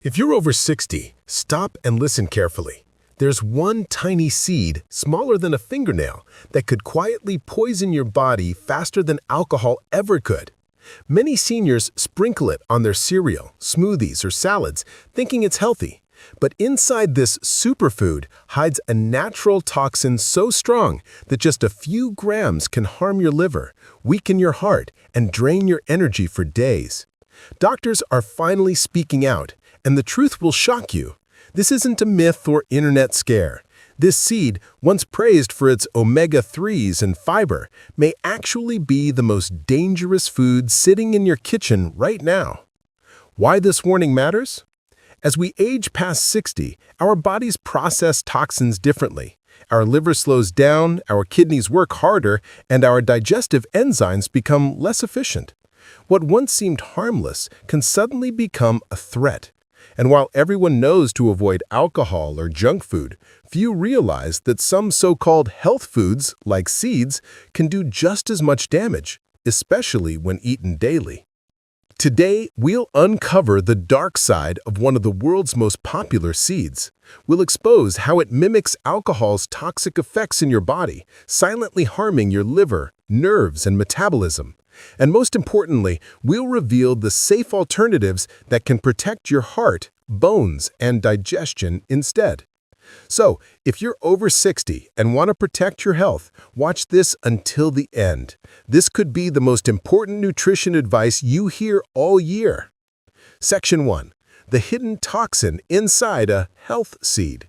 If you're over 60, stop and listen carefully. There's one tiny seed, smaller than a fingernail, that could quietly poison your body faster than alcohol ever could. Many seniors sprinkle it on their cereal, smoothies, or salads, thinking it's healthy. But inside this superfood hides a natural toxin so strong that just a few grams can harm your liver, weaken your heart, and drain your energy for days. Doctors are finally speaking out, and the truth will shock you. This isn't a myth or internet scare. This seed, once praised for its omega-3s and fiber, may actually be the most dangerous food sitting in your kitchen right now. Why this warning matters? As we age past 60, our bodies process toxins differently. Our liver slows down, our kidneys work harder, and our digestive enzymes become less efficient. What once seemed harmless can suddenly become a threat. And while everyone knows to avoid alcohol or junk food, few realize that some so-called health foods, like seeds, can do just as much damage, especially when eaten daily. Today, we'll uncover the dark side of one of the world's most popular seeds. We'll expose how it mimics alcohol's toxic effects in your body, silently harming your liver, nerves, and metabolism. And most importantly, we'll reveal the safe alternatives that can protect your heart, bones, and digestion instead. So, if you're over 60 and want to protect your health, watch this until the end. This could be the most important nutrition advice you hear all year. Section 1. The hidden toxin inside a health seed.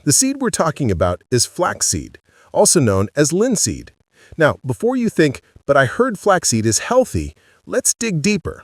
The seed we're talking about is flaxseed, also known as linseed. Now, before you think, "But I heard flaxseed is healthy," let's dig deeper.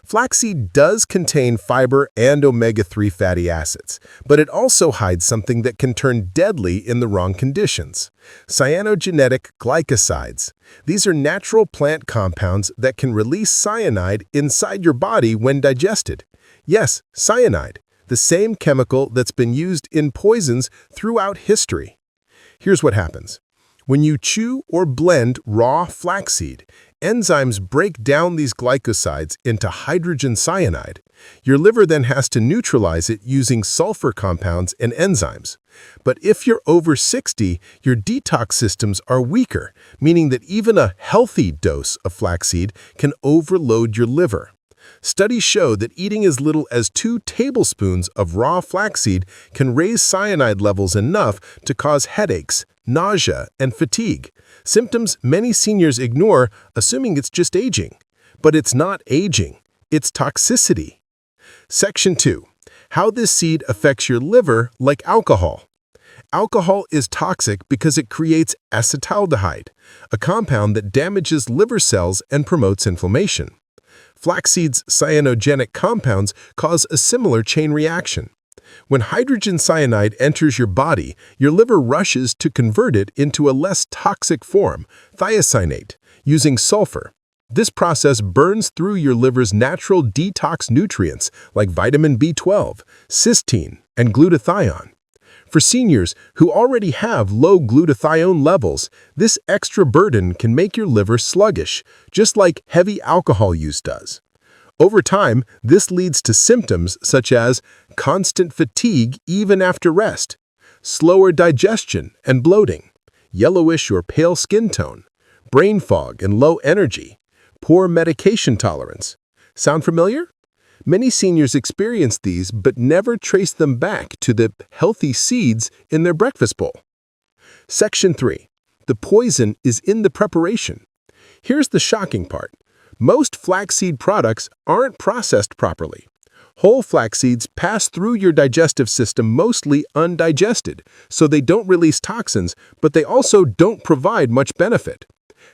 Flaxseed does contain fiber and omega-3 fatty acids, but it also hides something that can turn deadly in the wrong conditions: cyanogenic glycosides. These are natural plant compounds that can release cyanide inside your body when digested. Yes, cyanide, the same chemical that's been used in poisons throughout history. Here's what happens. When you chew or blend raw flaxseed, enzymes break down these glycosides into hydrogen cyanide. Your liver then has to neutralize it using sulfur compounds and enzymes. But if you're over 60, your detox systems are weaker, meaning that even a healthy dose of flaxseed can overload your liver. Studies show that eating as little as 2 tablespoons of raw flaxseed can raise cyanide levels enough to cause headaches, nausea, and fatigue, symptoms many seniors ignore, assuming it's just aging. But it's not aging, it's toxicity. Section 2. How this seed affects your liver like alcohol. Alcohol is toxic because it creates acetaldehyde, a compound that damages liver cells and promotes inflammation. Flaxseed's cyanogenic compounds cause a similar chain reaction. When hydrogen cyanide enters your body, your liver rushes to convert it into a less toxic form, thiocyanate, using sulfur. This process burns through your liver's natural detox nutrients like vitamin B12, cysteine, and glutathione. For seniors who already have low glutathione levels, this extra burden can make your liver sluggish, just like heavy alcohol use does. Over time, this leads to symptoms such as constant fatigue even after rest, slower digestion and bloating, yellowish or pale skin tone, brain fog and low energy, poor medication tolerance. Sound familiar? Many seniors experience these but never trace them back to the healthy seeds in their breakfast bowl. Section 3. The poison is in the preparation. Here's the shocking part. Most flaxseed products aren't processed properly. Whole flax seeds pass through your digestive system mostly undigested, so they don't release toxins, but they also don't provide much benefit.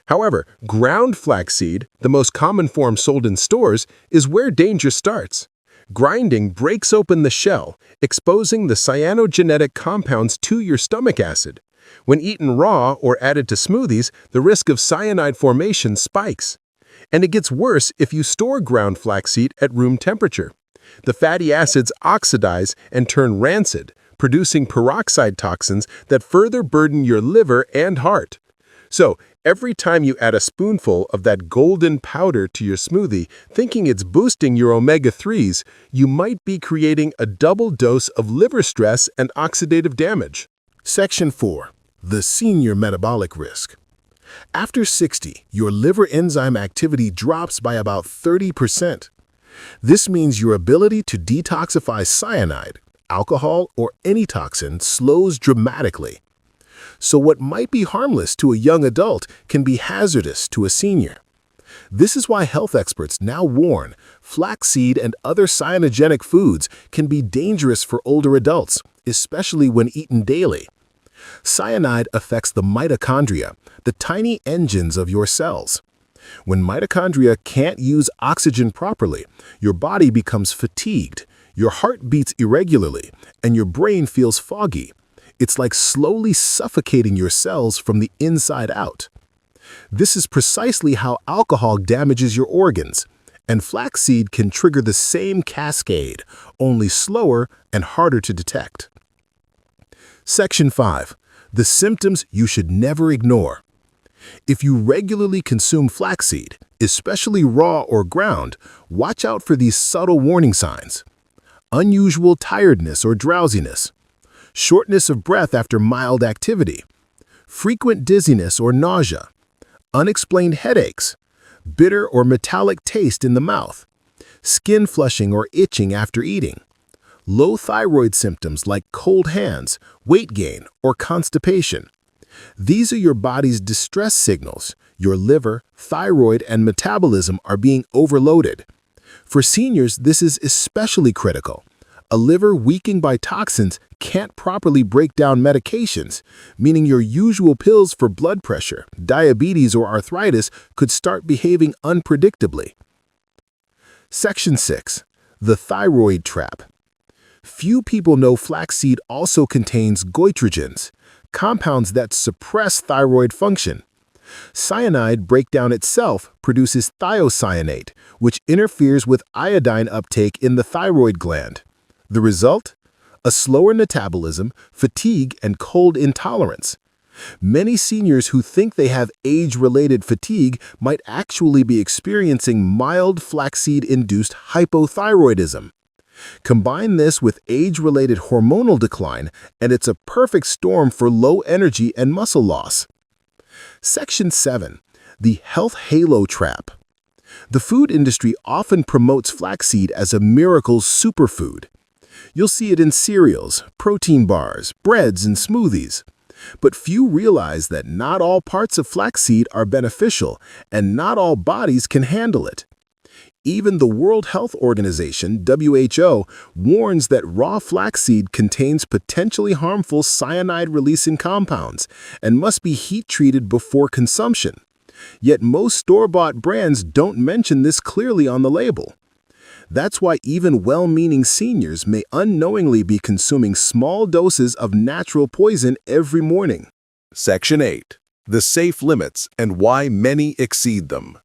However, ground flaxseed, the most common form sold in stores, is where danger starts. Grinding breaks open the shell, exposing the cyanogenic compounds to your stomach acid. When eaten raw or added to smoothies, the risk of cyanide formation spikes. And it gets worse if you store ground flaxseed at room temperature. The fatty acids oxidize and turn rancid, producing peroxide toxins that further burden your liver and heart. So, every time you add a spoonful of that golden powder to your smoothie, thinking it's boosting your omega-3s, you might be creating a double dose of liver stress and oxidative damage. Section 4. The senior metabolic risk. After 60, your liver enzyme activity drops by about 30%. This means your ability to detoxify cyanide, alcohol, or any toxin slows dramatically. So what might be harmless to a young adult can be hazardous to a senior. This is why health experts now warn flaxseed and other cyanogenic foods can be dangerous for older adults, especially when eaten daily. Cyanide affects the mitochondria, the tiny engines of your cells. When mitochondria can't use oxygen properly, your body becomes fatigued, your heart beats irregularly, and your brain feels foggy. It's like slowly suffocating your cells from the inside out. This is precisely how alcohol damages your organs, and flaxseed can trigger the same cascade, only slower and harder to detect. Section 5. The symptoms you should never ignore. If you regularly consume flaxseed, especially raw or ground, watch out for these subtle warning signs. Unusual tiredness or drowsiness, shortness of breath after mild activity, frequent dizziness or nausea, unexplained headaches, bitter or metallic taste in the mouth, skin flushing or itching after eating, low thyroid symptoms like cold hands, weight gain, or constipation. These are your body's distress signals. Your liver, thyroid, and metabolism are being overloaded. For seniors, this is especially critical. A liver weakened by toxins can't properly break down medications, meaning your usual pills for blood pressure, diabetes, or arthritis could start behaving unpredictably. Section 6. The thyroid trap. Few people know flaxseed also contains goitrogens, compounds that suppress thyroid function. Cyanide breakdown itself produces thiocyanate, which interferes with iodine uptake in the thyroid gland. The result? A slower metabolism, fatigue, and cold intolerance. Many seniors who think they have age-related fatigue might actually be experiencing mild flaxseed-induced hypothyroidism. Combine this with age-related hormonal decline, and it's a perfect storm for low energy and muscle loss. Section 7. The health halo trap. The food industry often promotes flaxseed as a miracle superfood. You'll see it in cereals, protein bars, breads, and smoothies. But few realize that not all parts of flaxseed are beneficial, and not all bodies can handle it. Even the World Health Organization, WHO, warns that raw flaxseed contains potentially harmful cyanide-releasing compounds and must be heat-treated before consumption. Yet most store-bought brands don't mention this clearly on the label. That's why even well-meaning seniors may unknowingly be consuming small doses of natural poison every morning. Section 8. The safe limits and why many exceed them.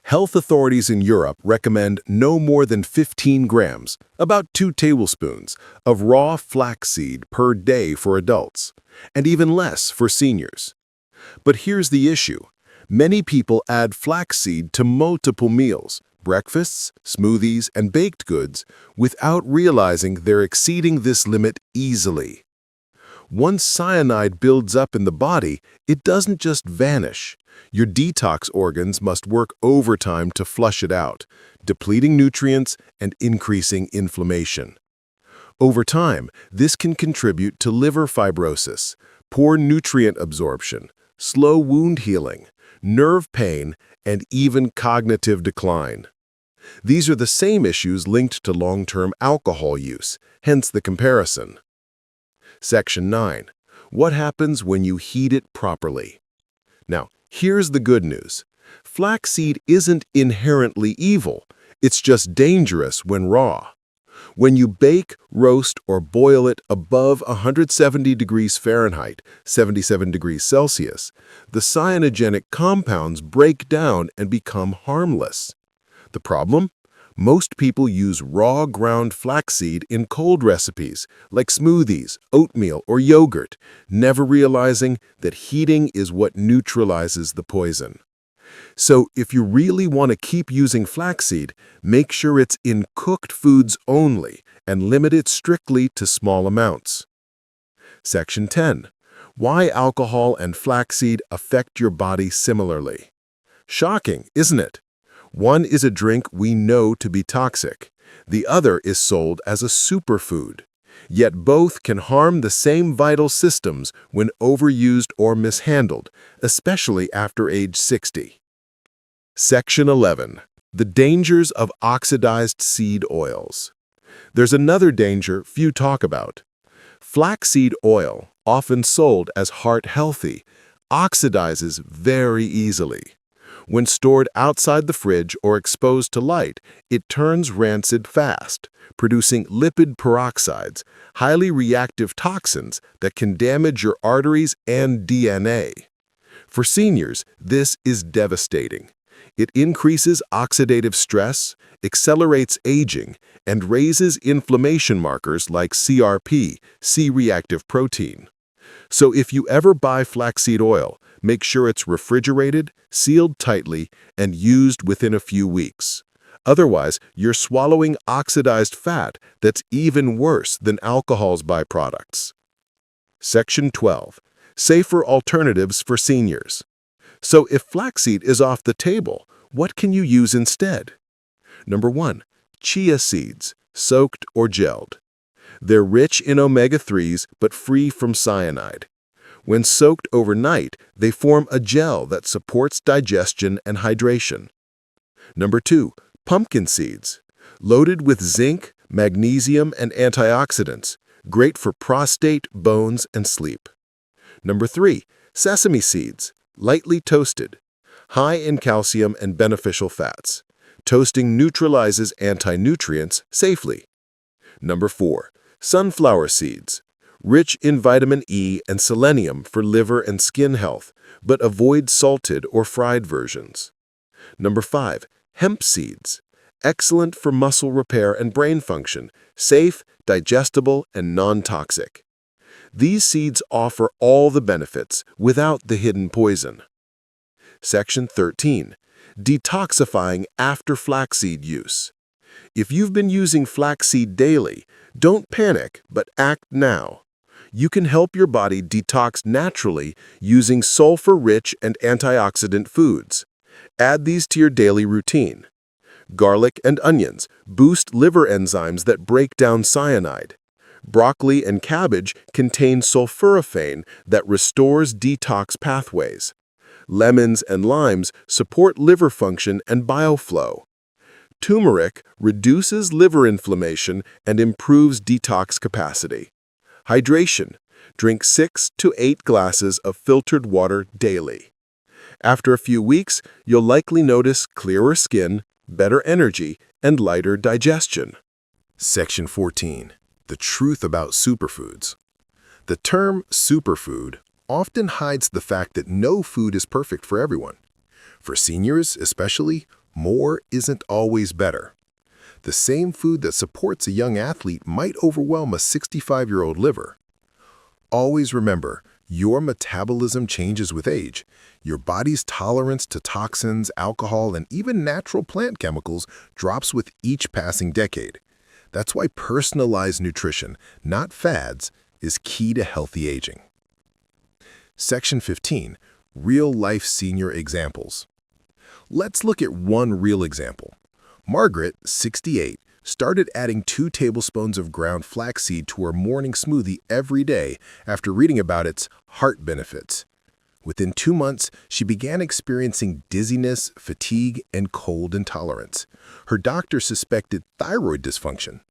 Health authorities in Europe recommend no more than 15 grams, about 2 tablespoons, of raw flaxseed per day for adults, and even less for seniors. But here's the issue. Many people add flaxseed to multiple meals, breakfasts, smoothies, and baked goods, without realizing they're exceeding this limit easily. Once cyanide builds up in the body, it doesn't just vanish. Your detox organs must work overtime to flush it out, depleting nutrients and increasing inflammation. Over time, this can contribute to liver fibrosis, poor nutrient absorption, slow wound healing, nerve pain, and even cognitive decline. These are the same issues linked to long-term alcohol use, hence the comparison. Section 9. What happens when you heat it properly? Now, here's the good news. Flaxseed isn't inherently evil. It's just dangerous when raw. When you bake, roast, or boil it above 170 degrees Fahrenheit, 77 degrees Celsius, the cyanogenic compounds break down and become harmless. The problem? Most people use raw ground flaxseed in cold recipes, like smoothies, oatmeal, or yogurt, never realizing that heating is what neutralizes the poison. So if you really want to keep using flaxseed, make sure it's in cooked foods only and limit it strictly to small amounts. Section 10. Why alcohol and flaxseed affect your body similarly. Shocking, isn't it? One is a drink we know to be toxic. The other is sold as a superfood. Yet both can harm the same vital systems when overused or mishandled, especially after age 60. Section 11. The dangers of oxidized seed oils. There's another danger few talk about. Flaxseed oil, often sold as heart-healthy, oxidizes very easily. When stored outside the fridge or exposed to light, it turns rancid fast, producing lipid peroxides, highly reactive toxins that can damage your arteries and DNA. For seniors, this is devastating. It increases oxidative stress, accelerates aging, and raises inflammation markers like CRP, C-reactive protein. So if you ever buy flaxseed oil, make sure it's refrigerated, sealed tightly, and used within a few weeks. Otherwise, you're swallowing oxidized fat that's even worse than alcohol's byproducts. Section 12. Safer alternatives for seniors. So if flaxseed is off the table, what can you use instead? Number 1. Chia seeds, soaked or gelled. They're rich in omega-3s but free from cyanide. When soaked overnight, they form a gel that supports digestion and hydration. Number 2. Pumpkin seeds. Loaded with zinc, magnesium, and antioxidants. Great for prostate, bones, and sleep. Number 3. Sesame seeds. Lightly toasted. High in calcium and beneficial fats. Toasting neutralizes anti-nutrients safely. Number 4. Sunflower seeds. Rich in vitamin E and selenium for liver and skin health, but avoid salted or fried versions. Number 5. Hemp seeds. Excellent for muscle repair and brain function, safe, digestible, and non-toxic. These seeds offer all the benefits without the hidden poison. Section 13. Detoxifying after flaxseed use. If you've been using flaxseed daily, don't panic, but act now. You can help your body detox naturally using sulfur-rich and antioxidant foods. Add these to your daily routine. Garlic and onions boost liver enzymes that break down cyanide. Broccoli and cabbage contain sulforaphane that restores detox pathways. Lemons and limes support liver function and bile flow. Turmeric reduces liver inflammation and improves detox capacity. Hydration. Drink 6 to 8 glasses of filtered water daily. After a few weeks, you'll likely notice clearer skin, better energy, and lighter digestion. Section 14. The truth about superfoods. The term superfood often hides the fact that no food is perfect for everyone. For seniors, especially, more isn't always better. The same food that supports a young athlete might overwhelm a 65-year-old liver. Always remember, your metabolism changes with age. Your body's tolerance to toxins, alcohol, and even natural plant chemicals drops with each passing decade. That's why personalized nutrition, not fads, is key to healthy aging. Section 15. Real-life senior examples. Let's look at one real example. Margaret, 68, started adding 2 tablespoons of ground flaxseed to her morning smoothie every day after reading about its heart benefits. Within 2 months, she began experiencing dizziness, fatigue, and cold intolerance. Her doctor suspected thyroid dysfunction.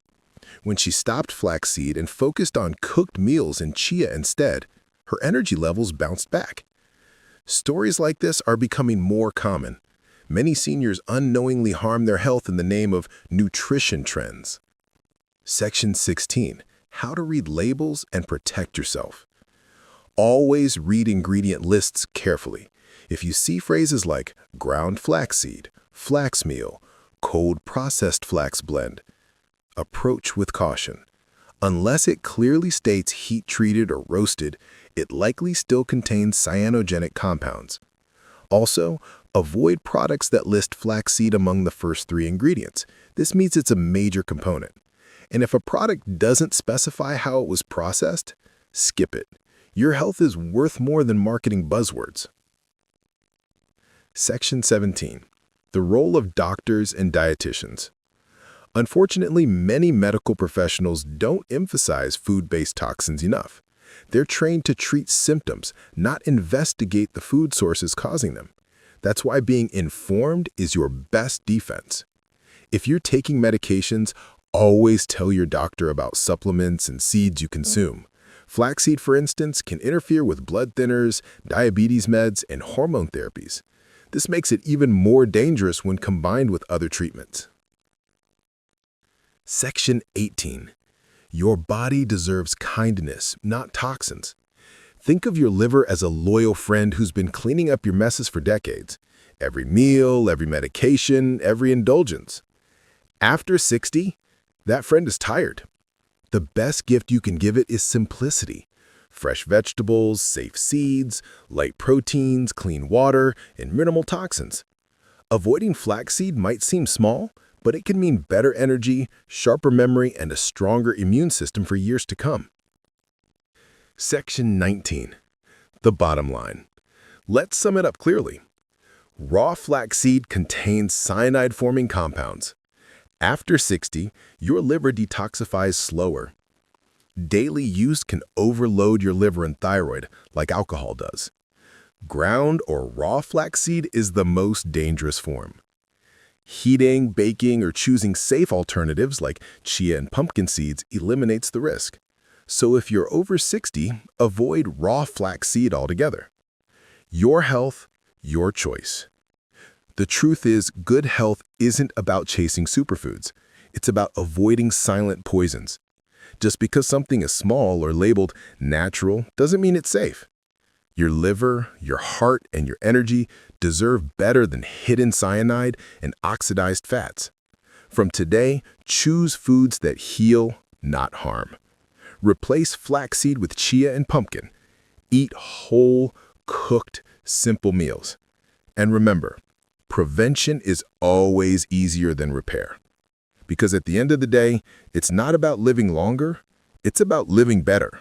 When she stopped flaxseed and focused on cooked meals and chia instead, her energy levels bounced back. Stories like this are becoming more common. Many seniors unknowingly harm their health in the name of nutrition trends. Section 16. How to read labels and protect yourself. Always read ingredient lists carefully. If you see phrases like ground flaxseed, flax meal, cold processed flax blend. Approach with caution. Unless it clearly states heat-treated or roasted, it likely still contains cyanogenic compounds. Also, avoid products that list flaxseed among the first 3 ingredients. This means it's a major component. And if a product doesn't specify how it was processed, skip it. Your health is worth more than marketing buzzwords. Section 17. The role of doctors and dietitians. Unfortunately, many medical professionals don't emphasize food-based toxins enough. They're trained to treat symptoms, not investigate the food sources causing them. That's why being informed is your best defense. If you're taking medications, always tell your doctor about supplements and seeds you consume. Flaxseed, for instance, can interfere with blood thinners, diabetes meds, and hormone therapies. This makes it even more dangerous when combined with other treatments. Section 18. Your body deserves kindness, not toxins. Think of your liver as a loyal friend who's been cleaning up your messes for decades. Every meal, every medication, every indulgence. After 60, that friend is tired. The best gift you can give it is simplicity. Fresh vegetables, safe seeds, light proteins, clean water, and minimal toxins. Avoiding flaxseed might seem small, but it can mean better energy, sharper memory, and a stronger immune system for years to come. Section 19. The bottom line. Let's sum it up clearly. Raw flaxseed contains cyanide-forming compounds. After 60, your liver detoxifies slower. Daily use can overload your liver and thyroid, like alcohol does. Ground or raw flaxseed is the most dangerous form. Heating, baking, or choosing safe alternatives like chia and pumpkin seeds eliminates the risk. So if you're over 60, avoid raw flaxseed altogether. Your health, your choice. The truth is, good health isn't about chasing superfoods. It's about avoiding silent poisons. Just because something is small or labeled natural doesn't mean it's safe. Your liver, your heart, and your energy deserve better than hidden cyanide and oxidized fats. From today, choose foods that heal, not harm. Replace flaxseed with chia and pumpkin. Eat whole, cooked, simple meals. And remember, prevention is always easier than repair. Because at the end of the day, it's not about living longer, it's about living better.